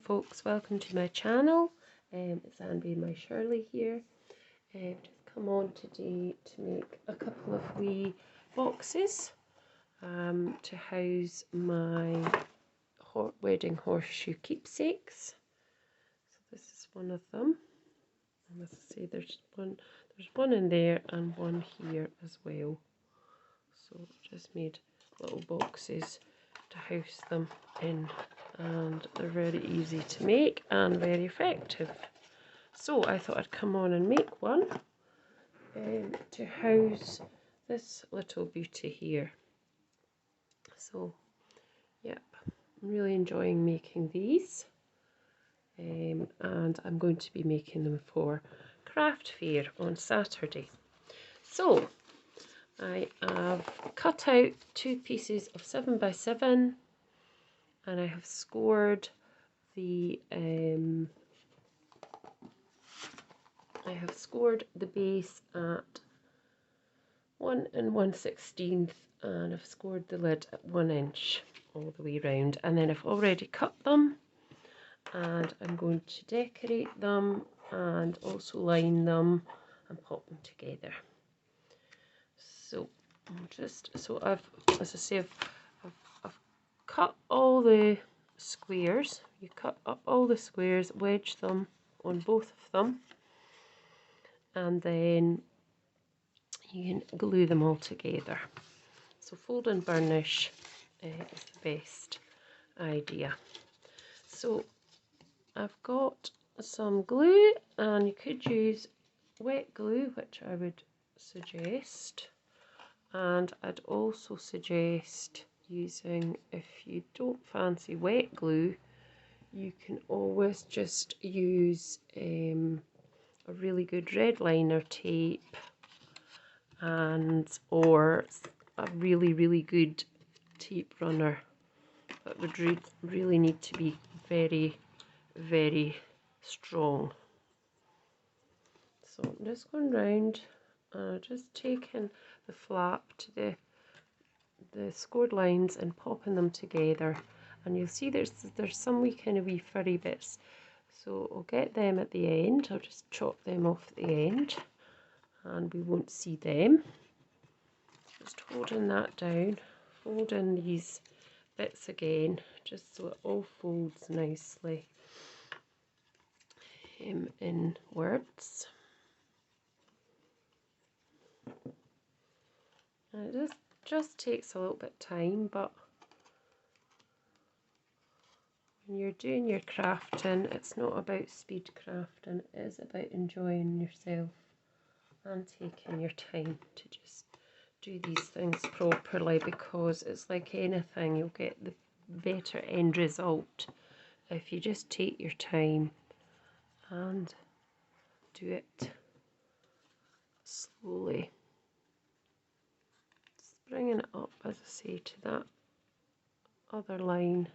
folks, welcome to my channel. It's Anne and my Shirley here. Just come on today to make a couple of wee boxes to house my wedding horseshoe keepsakes. So this is one of them, and as I say, there's one in there and one here as well. So just made little boxes to house them in, and they're very easy to make and very effective. So I thought I'd come on and make one to house this little beauty here. So yep, I'm really enjoying making these, and I'm going to be making them for craft fair on Saturday. So I have cut out 2 pieces of 7x7, and I have scored the base at 1 1/16, and I've scored the lid at 1 inch all the way round, and then I've already cut them, and I'm going to decorate them and also line them and pop them together. So I've, as I say, I've cut all the squares. You cut up all the squares, wedge them on both of them, and then you can glue them all together. So fold and burnish is the best idea. So I've got some glue, and you could use wet glue, which I would suggest. And I'd also suggest using, if you don't fancy wet glue, you can always just use a really good red liner tape, or a really good tape runner. That would really need to be very strong. So I'm just going round, just taking the flap to the scored lines and popping them together, and you'll see there's some wee furry bits, so I'll get them at the end. I'll just chop them off at the end and we won't see them. Just holding that down, fold in these bits again just so it all folds nicely inwards. And it just takes a little bit of time, but when you're doing your crafting, it's not about speed crafting, it is about enjoying yourself and taking your time to just do these things properly, because it's like anything, you'll get the better end result if you just take your time and do it slowly. Just bringing it up, as I say, to that other line,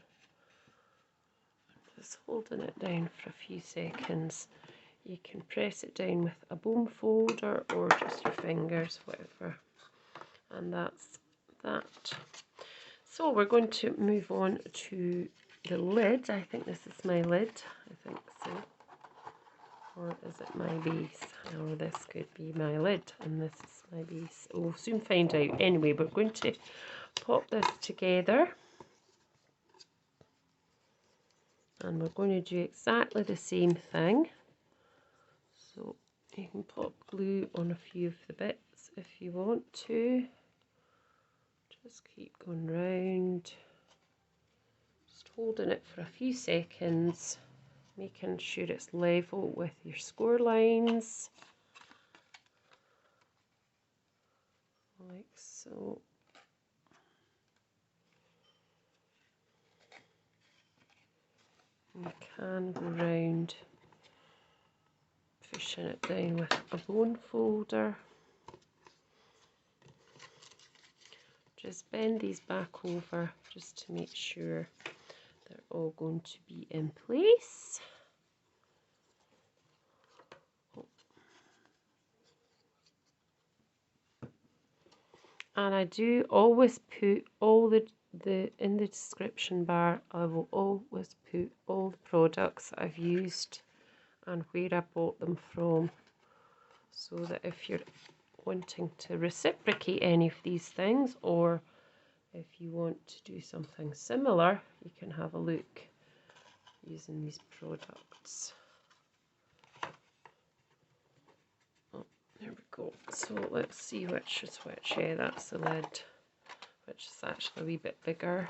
just holding it down for a few seconds. You can press it down with a bone folder or just your fingers, whatever, and that's that. So we're going to move on to the lid. I think this is my lid, I think so. Or is it my base? Or this could be my lid and this is my base. We'll soon find out. Anyway, we're going to pop this together, and we're going to do exactly the same thing. So you can pop glue on a few of the bits if you want to. Just keep going round, just holding it for a few seconds, making sure it's level with your score lines, like so. You can go round, pushing it down with a bone folder. Just bend these back over just to make sure they're all going to be in place. And I do always put all the in the description bar I will always put all the products I've used and where I bought them from, so that if you're wanting to reciprocate any of these things, or if you want to do something similar, you can have a look using these products. Oh, there we go. So let's see which is which. Yeah, that's the lid, which is actually a wee bit bigger,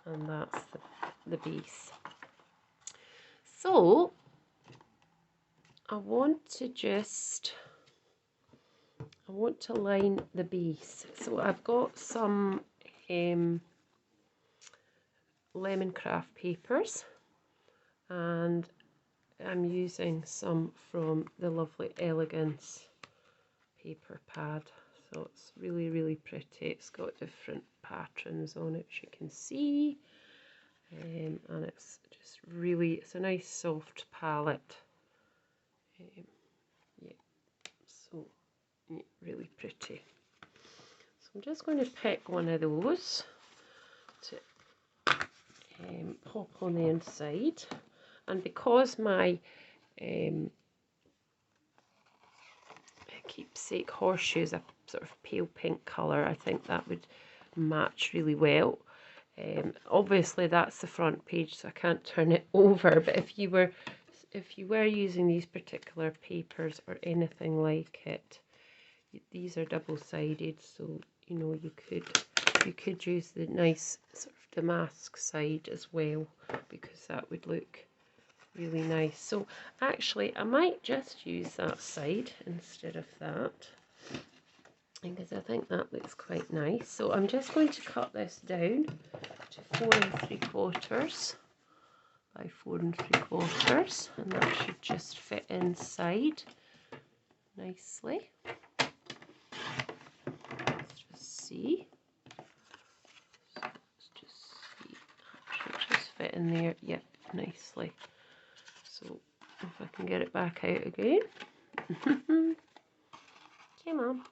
and that's the base. So I want to line the base. So I've got some Lemoncraft papers, and I'm using some from the lovely Elegance paper pad. So it's really, really pretty. It's got different patterns on it, as you can see, and it's just really, it's a nice soft palette. Yeah, so yeah, really pretty. So I'm just going to pick one of those to pop on the inside, and because my Keepsake horseshoes a sort of pale pink colour, I think that would match really well. Obviously that's the front page, so I can't turn it over, but if you were using these particular papers or anything like it, these are double-sided, so you know you could use the nice sort of damask side as well, because that would look really nice. So actually I might just use that side instead of that, because I think that looks quite nice. So I'm just going to cut this down to 4 3/4 by 4 3/4, and that should just fit inside nicely. Let's just see. Should just fit in there, yep, nicely. So if I can get it back out again. Come on.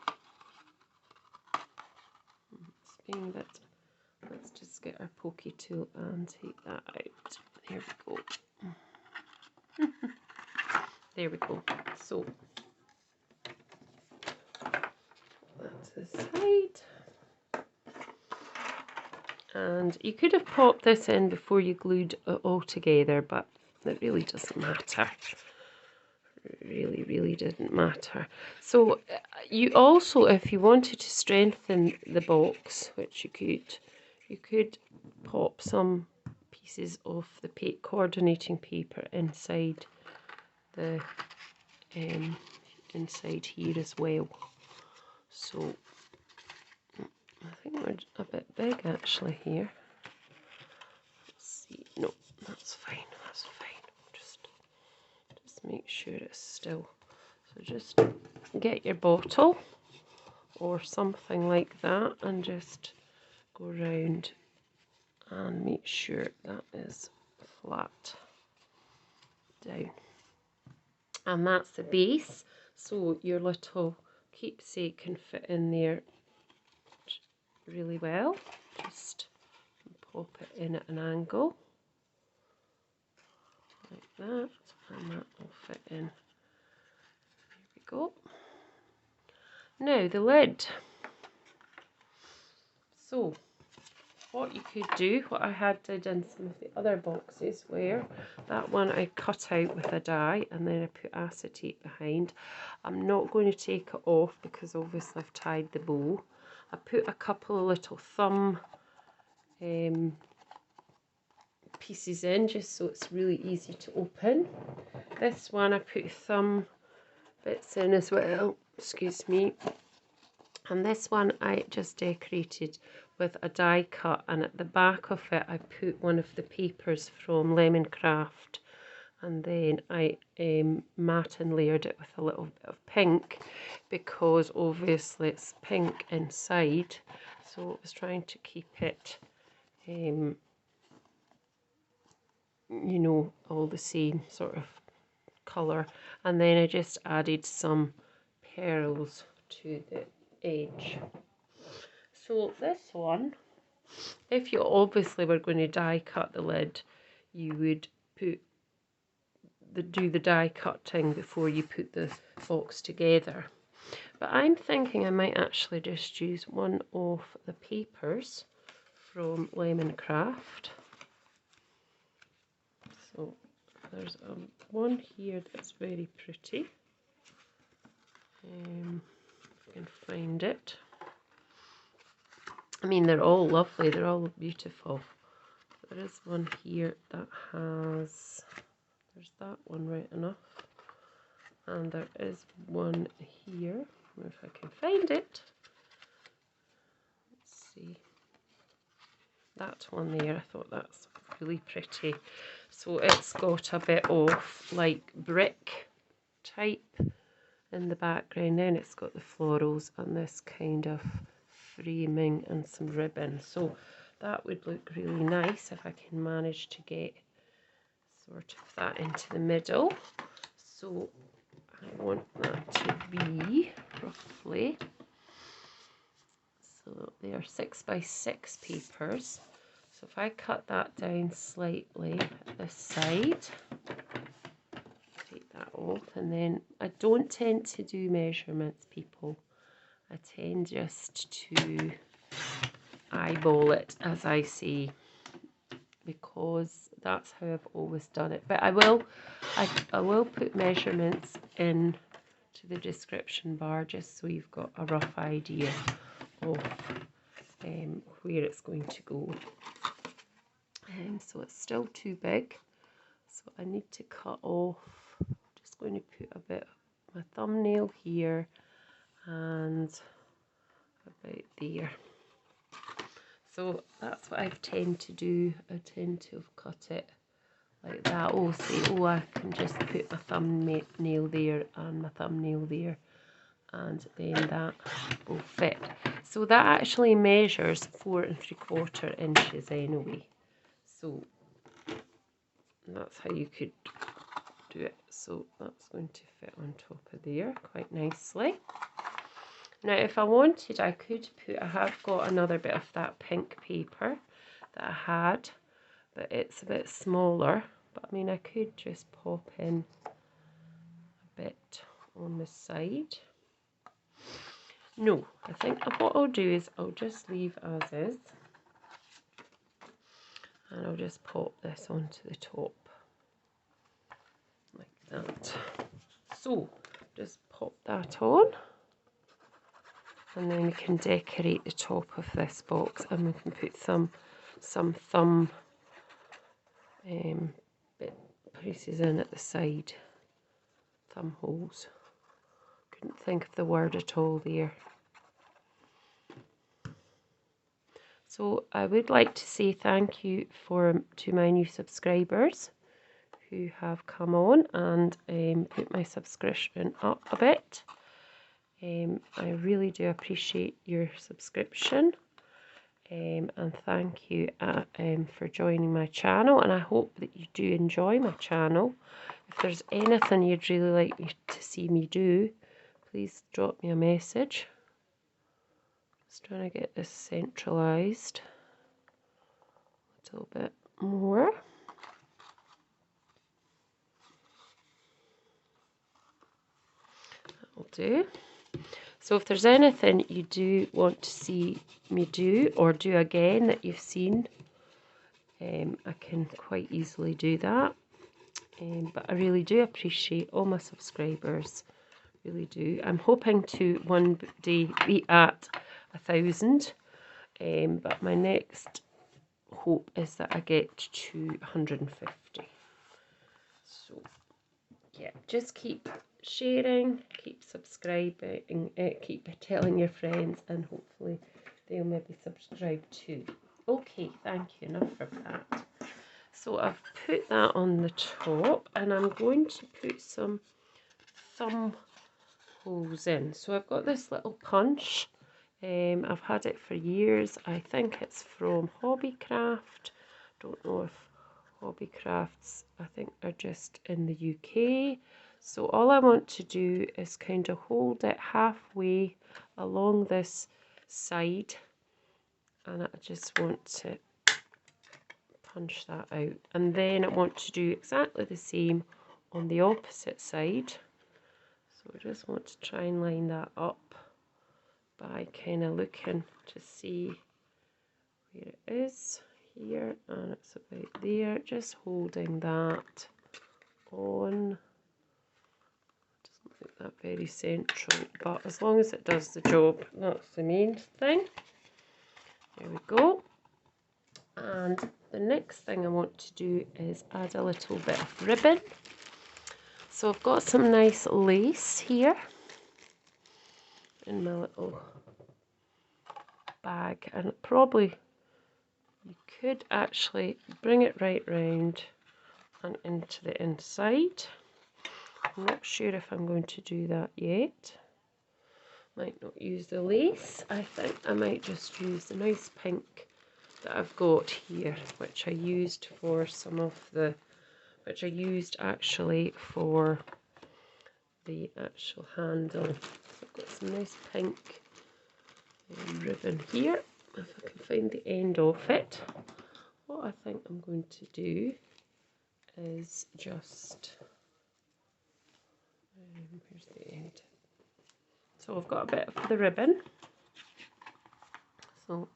It's being a bit. Let's just get our pokey tool and take that out. There we go. There we go. So that's the side. And you could have popped this in before you glued it all together, but it really doesn't matter. It really, really didn't matter. So you also, if you wanted to strengthen the box, which you could pop some pieces of the coordinating paper inside the inside here as well. So I think we're a bit big actually here. Let's see. No, that's fine. That's fine. Just make sure it's still. So just get your bottle or something like that and just go round and make sure that is flat down. And that's the base, so your little keepsake can fit in there really well. Just pop it in at an angle like that, and that will fit in. There we go. Now the lid. So what you could do, what I had did in some of the other boxes, where that one I cut out with a die and then I put acetate behind. I'm not going to take it off because obviously I've tied the bow. I put a couple of little thumb pieces in just so it's really easy to open. This one I put thumb bits in as well, excuse me. And this one I just decorated with a die cut, and at the back of it I put one of the papers from Lemoncraft, and then I matte and layered it with a little bit of pink, because obviously it's pink inside, so I was trying to keep it you know, all the same sort of colour. And then I just added some pearls to the edge. So this one If you obviously were going to die cut the lid, you would do the die cutting before you put the box together. But I'm thinking I might actually just use one of the papers from Lemoncraft. So there's one here that's very pretty. If I can find it. I mean, they're all lovely, they're all beautiful. There is one here that has, there's that one right enough. And there is one here, if I can find it. Let's see. That one there, I thought that's really pretty. So it's got a bit of like brick type in the background, then it's got the florals and this kind of framing and some ribbon. So that would look really nice if I can manage to get sort of that into the middle. So I want that to be roughly, so they are 6 by 6 papers. So if I cut that down slightly at this side, take that off, and then I don't tend to do measurements, people. I tend just to eyeball it as I see, because that's how I've always done it. But I will put measurements in to the description bar just so you've got a rough idea of where it's going to go. So it's still too big, so I need to cut off. I'm just going to put a bit of my thumbnail here and about there. So that's what I tend to do. I tend to have cut it like that. Oh, see, oh, I can just put my thumbnail there and my thumbnail there, and then that will fit. So that actually measures 4 3/4 inches anyway. So that's how you could do it. So that's going to fit on top of there quite nicely. Now if I wanted, I could put, I have got another bit of that pink paper that I had, but it's a bit smaller. But I mean, I could just pop in a bit on the side. No, I think what I'll do is I'll just leave as is, and I'll just pop this onto the top like that. So just pop that on, and then we can decorate the top of this box, and we can put some thumb bit pieces in at the side, thumb holes. Couldn't think of the word at all there. So I would like to say thank you to my new subscribers who have come on and put my subscription up a bit. I really do appreciate your subscription, and thank you for joining my channel, and I hope that you do enjoy my channel. If there's anything you'd really like me to see me do, please drop me a message. Just trying to get this centralised a little bit more. That'll do. So if there's anything you do want to see me do or do again that you've seen, I can quite easily do that. But I really do appreciate all my subscribers, really do. I'm hoping to one day be at 1,000, but my next hope is that I get to 150. So yeah, just keep sharing, keep subscribing, keep telling your friends, and hopefully they'll maybe subscribe too. Okay, thank you, enough of that. So I've put that on the top, and I'm going to put some thumb holes in. So I've got this little punch. I've had it for years. I think it's from Hobbycraft. Don't know if Hobbycrafts, I think they're just in the UK. So all I want to do is kind of hold it halfway along this side and I just want to punch that out. And then I want to do exactly the same on the opposite side. So I just want to try and line that up by kind of looking to see where it is here, and it's about there, just holding that on. Doesn't look that very central, but as long as it does the job, that's the main thing. There we go. And the next thing I want to do is add a little bit of ribbon. So I've got some nice lace here in my little bag, and probably you could actually bring it right round and into the inside. I'm not sure if I'm going to do that yet. Might not use the lace. I think I might just use the nice pink that I've got here, which I used for some of the, which I used actually for the actual handle. So I've got some nice pink ribbon here. If I can find the end of it. What I think I'm going to do is just, here's the end. So I've got a bit of the ribbon. So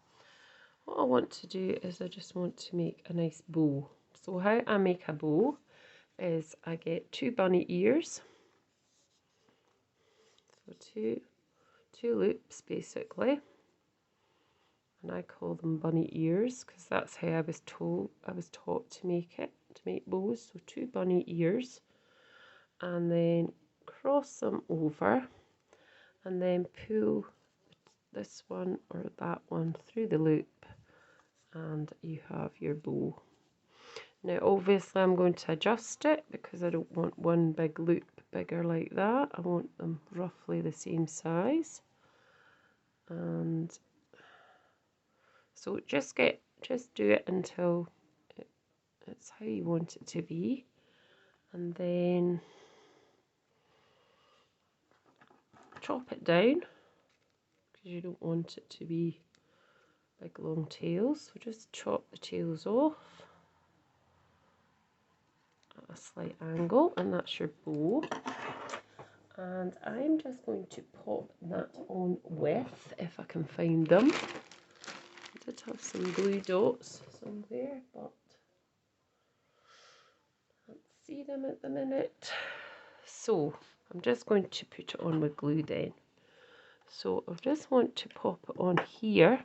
what I want to do is I just want to make a nice bow. So how I make a bow is I get 2 bunny ears. So two loops basically. And I call them bunny ears because that's how I was taught to make it, to make bows. So 2 bunny ears, and then cross them over, and then pull this one or that one through the loop, and you have your bow. Now obviously I'm going to adjust it because I don't want one big loop bigger like that. I want them roughly the same size. And so just do it until it's how you want it to be, and then chop it down because you don't want it to be big long tails. So just chop the tails off at a slight angle, and that's your bow. And I'm just going to pop that on with, if I can find them. I did have some glue dots somewhere, but I can't see them at the minute. So I'm just going to put it on with glue then. So I just want to pop it on here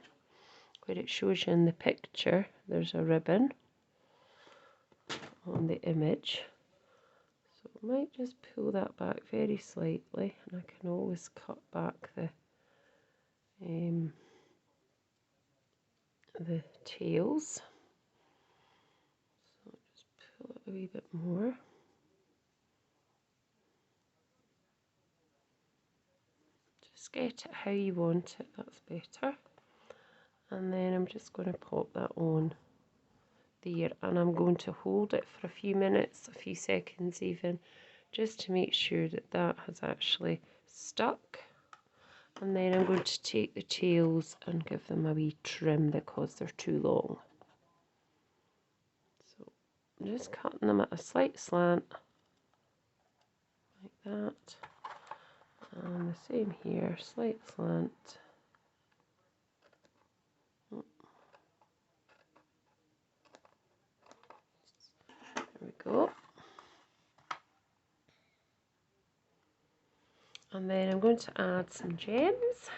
where it shows you in the picture. There's a ribbon on the image. So I might just pull that back very slightly, and I can always cut back the tails. So just pull it a wee bit more. Just get it how you want it, that's better. And then I'm just going to pop that on there, and I'm going to hold it for a few minutes, a few seconds even, just to make sure that that has actually stuck. And then I'm going to take the tails and give them a wee trim because they're too long. So I'm just cutting them at a slight slant like that, and the same here, slight slant. There we go. And then I'm going to add some gems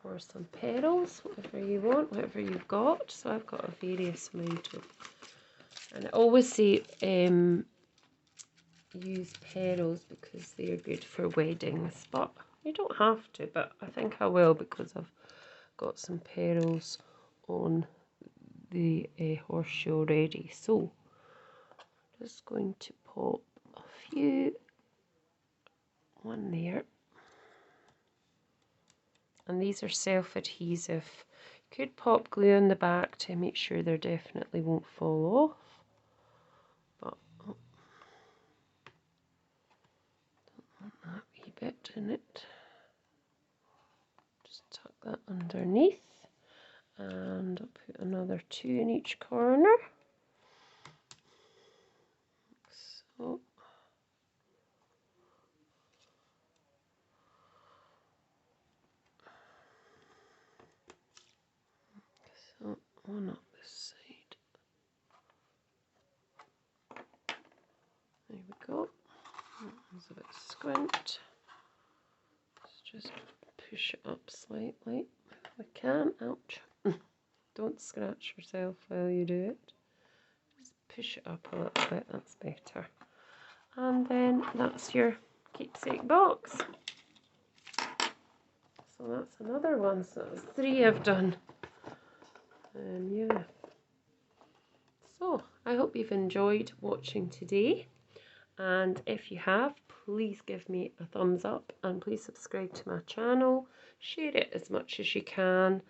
or some petals, whatever you want, whatever you've got. So I've got a various amount of, and I always say use petals because they're good for weddings, but you don't have to, but I think I will because I've got some petals on the horseshoe already. So just going to pop a few, one there, and these are self-adhesive. Could pop glue on the back to make sure they definitely won't fall off, but don't want that wee bit in it. Just tuck that underneath, and another 2 in each corner. So one up this side. There we go. That's a bit squint. Let's just push it up slightly if we can. Ouch. Don't scratch yourself while you do it. Just push it up a little bit, that's better. And then that's your keepsake box. So that's another one. So that's 3 I've done. Yeah. So I hope you've enjoyed watching today. And if you have, please give me a thumbs up and please subscribe to my channel. Share it as much as you can.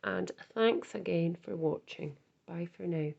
And thanks again for watching. Bye for now.